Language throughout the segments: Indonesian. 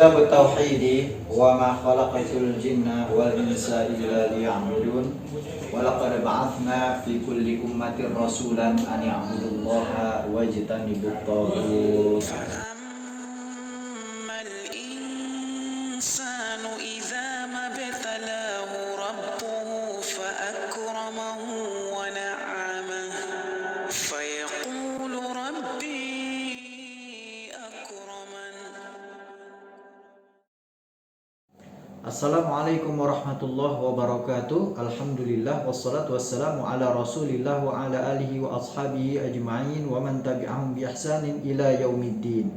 Kitab Tauhid wa ma khalaqatul jinna wal insa illa liya'budun wa laqad ba'athna fi kulli ummatin rasulan an ya'budullaha wajtanibut taghut. Assalamualaikum warahmatullahi wabarakatuh. Alhamdulillah wassalatu wassalamu ala Rasulillah wa ala alihi wa ashabihi ajma'in wa man tabi'ahum bi ihsanin ila yaumiddin.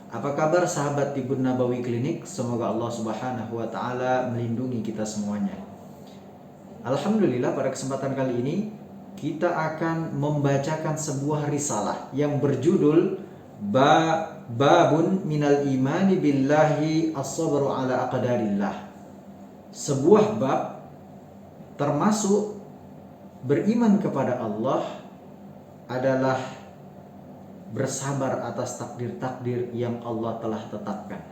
Apa kabar sahabat Tibun Nabawi Klinik? Semoga Allah Subhanahu wa taala melindungi kita semuanya. Alhamdulillah, pada kesempatan kali ini kita akan membacakan sebuah risalah yang berjudul Babun minal imani billahi as-sabru ala aqdarillah. Sebuah bab termasuk beriman kepada Allah adalah bersabar atas takdir-takdir yang Allah telah tetapkan.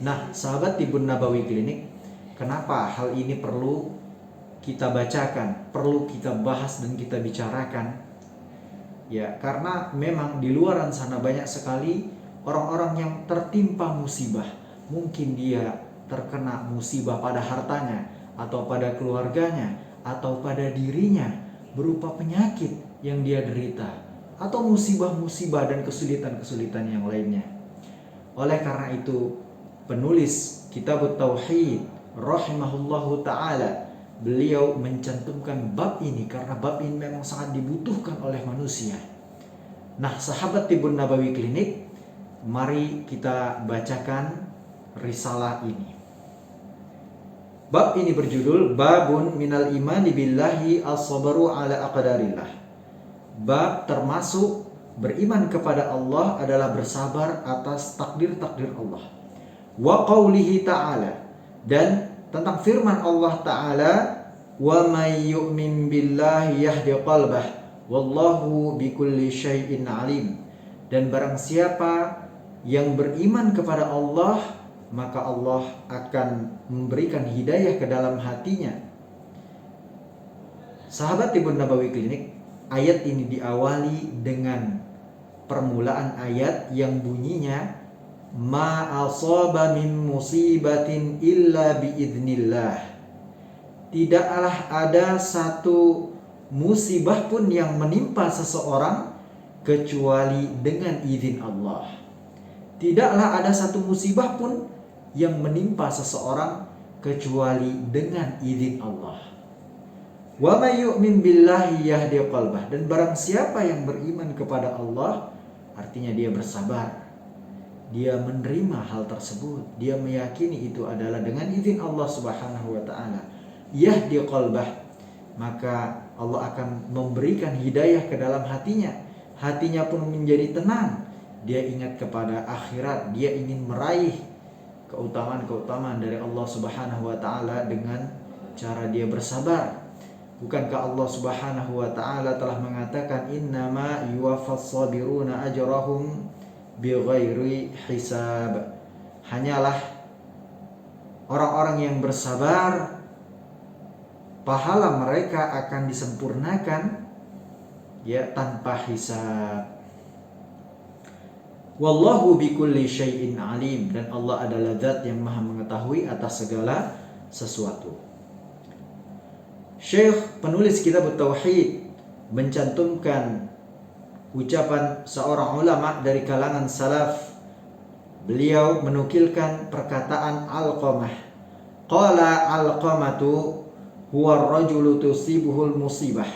Nah, sahabat Tibun Nabawi Klinik, kenapa hal ini perlu kita bacakan, perlu kita bahas dan kita bicarakan? Ya, karena memang di luaran sana banyak sekali orang-orang yang tertimpa musibah. Mungkin dia terkena musibah pada hartanya, atau pada keluarganya, atau pada dirinya, berupa penyakit yang dia derita, atau musibah-musibah dan kesulitan-kesulitan yang lainnya. Oleh karena itu, penulis Kitab Tauhid rahimahullahu ta'ala, beliau mencantumkan bab ini karena bab ini memang sangat dibutuhkan oleh manusia. Nah, sahabat Tibun Nabawi Klinik, mari kita bacakan risalah ini. Bab ini berjudul Babun minal imani billahi as-sabru ala aqdarillah. Bab termasuk beriman kepada Allah adalah bersabar atas takdir-takdir Allah. Wa qaulihi ta'ala, dan tentang firman Allah Ta'ala, wa may yu'min billahi yahdi qalbah wallahu bikulli syai'in alim. Dan barang siapa yang beriman kepada Allah, maka Allah akan memberikan hidayah ke dalam hatinya. Sahabat Tibun Nabawi Klinik, ayat ini diawali dengan permulaan ayat yang bunyinya ma asaba min musibatin illa biidznillah. Tidaklah ada satu musibah pun yang menimpa seseorang kecuali dengan izin Allah. Tidaklah ada satu musibah pun yang menimpa seseorang kecuali dengan izin Allah. Wa may yu'min billahi yahdi qalbah. Dan barang siapa yang beriman kepada Allah, artinya dia bersabar, dia menerima hal tersebut, dia meyakini itu adalah dengan izin Allah Subhanahu wa taala, yahdi qalbah, maka Allah akan memberikan hidayah ke dalam hatinya. Hatinya pun menjadi tenang. Dia ingat kepada akhirat, dia ingin meraih keutamaan-keutamaan dari Allah Subhanahu wa taala dengan cara dia bersabar. Bukankah Allah Subhanahu wa taala telah mengatakan innama yuwaffas sabiruna ajrahum bighairi hisab. Hanyalah orang-orang yang bersabar, pahala mereka akan disempurnakan ya tanpa hisab. Wallahu bikulli syai'in alim. Dan Allah adalah zat yang maha mengetahui atas segala sesuatu. Syekh penulis Kitab Tauhid mencantumkan ucapan seorang ulama dari kalangan salaf. Beliau menukilkan perkataan Alqamah. Qala Alqamatu huwa ar-rajulu tusibuhul musibah.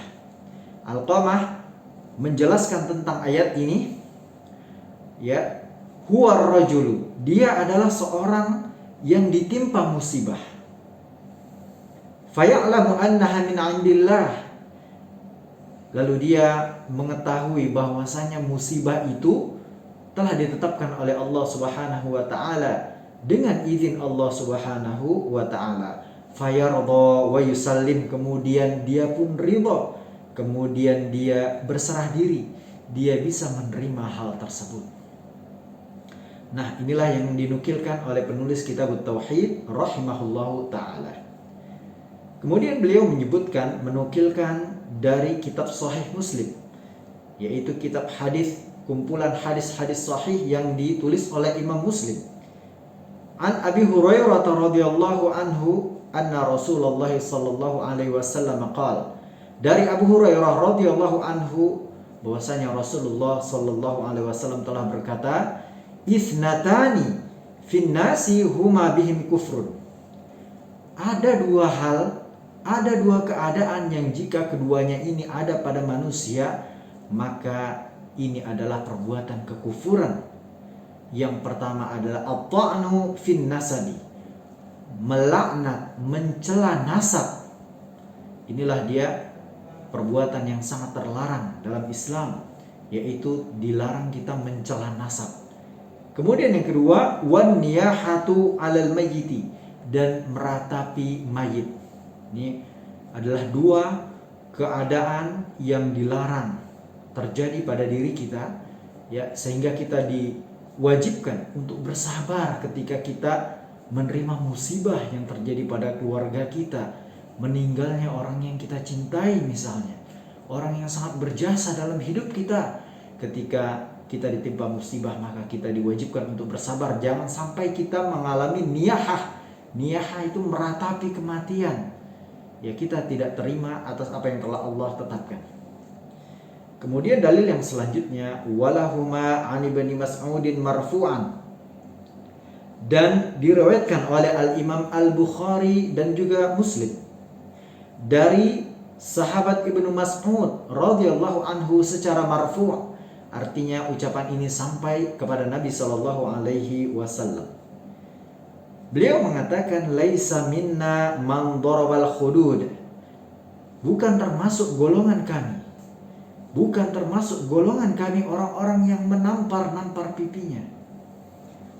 Alqamah menjelaskan tentang ayat ini, ya, huwa ar-rajulu, dia adalah seorang yang ditimpa musibah. Faya'lamu annaha min 'indillah. Lalu dia mengetahui bahwasanya musibah itu telah ditetapkan oleh Allah Subhanahu wa taala dengan izin Allah Subhanahu wa taala. Fayarda wa yusallim, kemudian dia pun ridha, kemudian dia berserah diri, dia bisa menerima hal tersebut. Nah, inilah yang dinukilkan oleh penulis kitab Tauhid rahimahullahu taala. Kemudian beliau menukilkan dari kitab Sahih Muslim, yaitu kitab hadis, kumpulan hadis-hadis sahih yang ditulis oleh Imam Muslim. An Abi Hurairah radhiyallahu anhu anna Rasulullah sallallahu alaihi wasallam qala. Dari Abu Hurairah radhiyallahu anhu bahwasanya Rasulullah sallallahu alaihi wasallam telah berkata, "Ithnatani fin nasi huma bihim kufrun." Ada dua keadaan yang jika keduanya ini ada pada manusia, maka ini adalah perbuatan kekufuran. Yang pertama adalah at-ta'nu fin nasabi, melaknat, mencela nasab. Inilah dia perbuatan yang sangat terlarang dalam Islam, yaitu dilarang kita mencela nasab. Kemudian yang kedua, wan niyahatu 'alal mayyiti, dan meratapi mayit. Ini adalah dua keadaan yang dilarang terjadi pada diri kita, ya, sehingga kita diwajibkan untuk bersabar ketika kita menerima musibah yang terjadi pada keluarga kita, meninggalnya orang yang kita cintai misalnya, orang yang sangat berjasa dalam hidup kita. Ketika kita ditimpa musibah, maka kita diwajibkan untuk bersabar. Jangan sampai kita mengalami niyahah. Niyahah itu meratapi kematian. Ya, kita tidak terima atas apa yang telah Allah tetapkan. Kemudian dalil yang selanjutnya, walahuma 'an Ibnu Mas'udin marfu'an, dan diriwayatkan oleh Al-Imam Al-Bukhari dan juga Muslim dari sahabat Ibnu Mas'ud radhiyallahu anhu secara marfu', artinya ucapan ini sampai kepada Nabi sallallahu alaihi wasallam. Beliau mengatakan, laisa minna man darabal khudud, bukan termasuk golongan kami. Bukan termasuk golongan kami orang-orang yang menampar-nampar pipinya.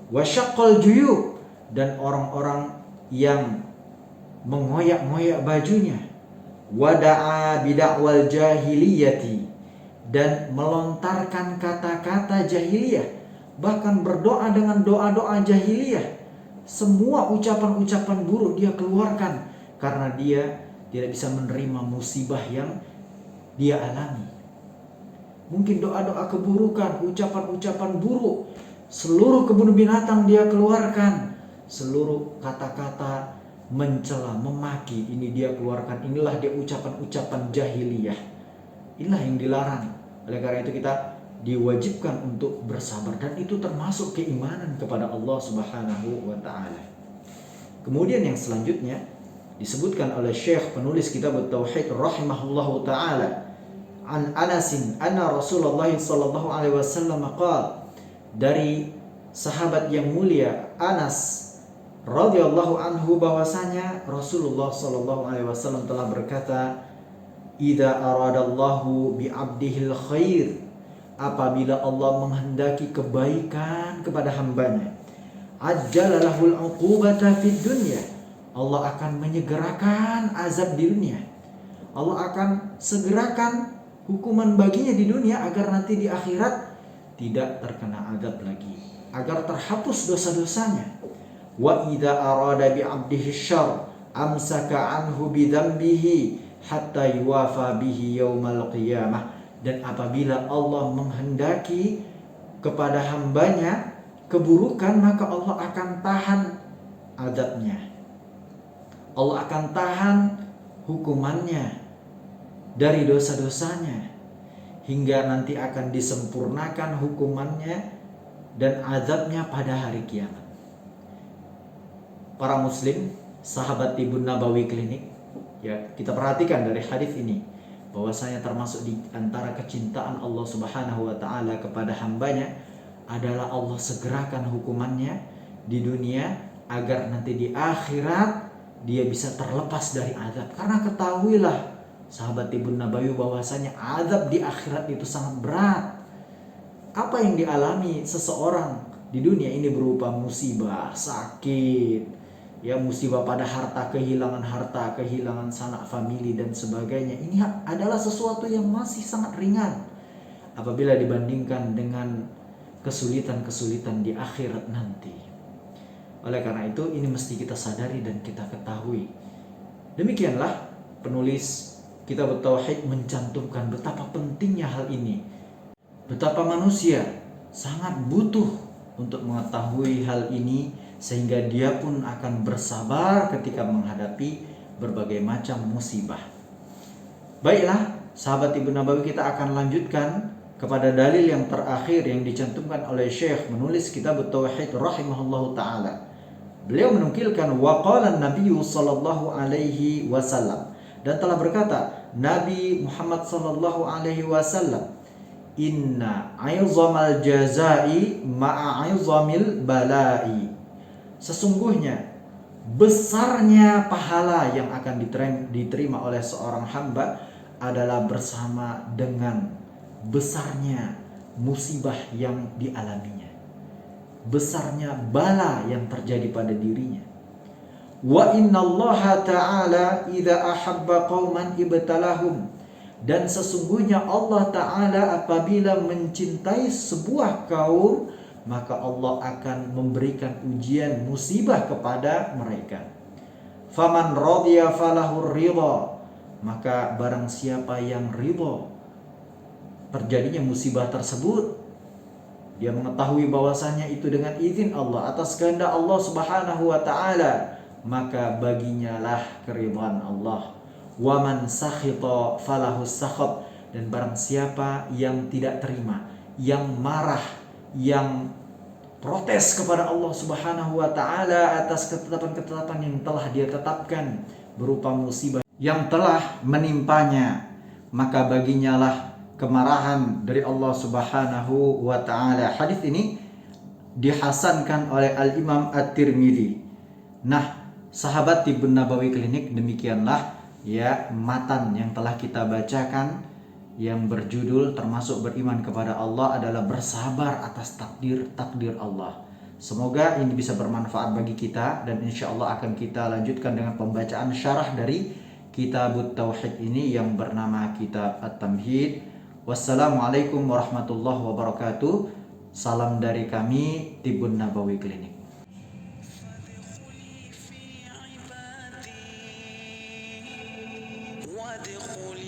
Wasyaqqal juyub, dan orang-orang yang mengoyak-ngoyak bajunya. Wada'a bida'wal jahiliyati, dan melontarkan kata-kata jahiliyah, bahkan berdoa dengan doa-doa jahiliyah. Semua ucapan-ucapan buruk dia keluarkan karena dia tidak bisa menerima musibah yang dia alami. Mungkin doa-doa keburukan, ucapan-ucapan buruk, seluruh kebun binatang dia keluarkan, seluruh kata-kata mencela, memaki, ini dia keluarkan. Inilah dia ucapan-ucapan jahiliyah. Inilah yang dilarang. Oleh karena itu kita diwajibkan untuk bersabar, dan itu termasuk keimanan kepada Allah Subhanahu wa taala. Kemudian yang selanjutnya disebutkan oleh Syekh penulis kitab Tauhid rahimahullahu taala, an Anasin anna Rasulullah sallallahu alaihi wasallam qala, dari sahabat yang mulia Anas radhiyallahu anhu bahwasanya Rasulullah sallallahu alaihi wasallam telah berkata, idza aradallahu bi 'abdihil khair, apabila Allah menghendaki kebaikan kepada hambanya, ajjalalahul 'uqubata fid dunya, Allah akan menyegerakan azab di dunia. Allah akan segerakan hukuman baginya di dunia agar nanti di akhirat tidak terkena azab lagi, agar terhapus dosa-dosanya. Wa idza arada bi 'abdihi syarr amsaka anhu bi dzambihi hatta yuwafa bihi yaumal qiyamah, dan apabila Allah menghendaki kepada hambanya keburukan, maka Allah akan tahan azabnya, Allah akan tahan hukumannya dari dosa-dosanya hingga nanti akan disempurnakan hukumannya dan azabnya pada hari kiamat. Para muslim, sahabat Tibun Nabawi Klinik, ya, kita perhatikan dari hadis ini bahwasanya termasuk di antara kecintaan Allah Subhanahu wa taala kepada hambanya adalah Allah segerakan hukumannya di dunia agar nanti di akhirat dia bisa terlepas dari azab. Karena ketahuilah sahabat Ibnu Nabawi bahwasanya azab di akhirat itu sangat berat. Apa yang dialami seseorang di dunia ini berupa musibah, sakit, ya, musibah pada harta, kehilangan sanak famili dan sebagainya, ini adalah sesuatu yang masih sangat ringan apabila dibandingkan dengan kesulitan-kesulitan di akhirat nanti. Oleh karena itu ini mesti kita sadari dan kita ketahui. Demikianlah penulis Kitab Tauhid mencantumkan betapa pentingnya hal ini. Betapa manusia sangat butuh untuk mengetahui hal ini, sehingga dia pun akan bersabar ketika menghadapi berbagai macam musibah. Baiklah, sahabat Ibnu Nabawi, kita akan lanjutkan kepada dalil yang terakhir yang dicantumkan oleh Syekh menulis Kitab Tauhid rahimahullahu taala. Beliau menukilkan waqala Nabi sallallahu alaihi wasallam, dan telah berkata Nabi Muhammad sallallahu alaihi wasallam, inna aizamal jazai ma'a aizamil balai. Sesungguhnya besarnya pahala yang akan diterima oleh seorang hamba adalah bersama dengan besarnya musibah yang dialaminya, besarnya bala yang terjadi pada dirinya. Wa innallaha ta'ala idza ahabba qauman ibtalahum, dan sesungguhnya Allah Ta'ala apabila mencintai sebuah kaum, maka Allah akan memberikan ujian musibah kepada mereka. Faman radiya falahur ridha, maka barang siapa yang ridha terjadinya musibah tersebut, dia mengetahui bahwasanya itu dengan izin Allah, atas kehendak Allah Subhanahu wa taala, maka baginya lah keridhaan Allah. Wa man sakhita falahu sakhat, dan barang siapa yang tidak terima, yang marah, yang protes kepada Allah Subhanahu wa taala atas ketetapan-ketetapan yang telah dia tetapkan berupa musibah yang telah menimpanya, maka baginya lah kemarahan dari Allah Subhanahu wa taala. Hadis ini dihasankan oleh Al-Imam At-Tirmidzi. Nah, sahabat Ibnu Nabawi Klinik, demikianlah ya matan yang telah kita bacakan yang berjudul termasuk beriman kepada Allah adalah bersabar atas takdir Allah. Semoga ini bisa bermanfaat bagi kita, dan insya Allah akan kita lanjutkan dengan pembacaan syarah dari Kitab Tauhid ini yang bernama Kitab At-Tamhid. Wassalamualaikum warahmatullahi wabarakatuh. Salam dari kami Tibun Nabawi Klinik. وادخل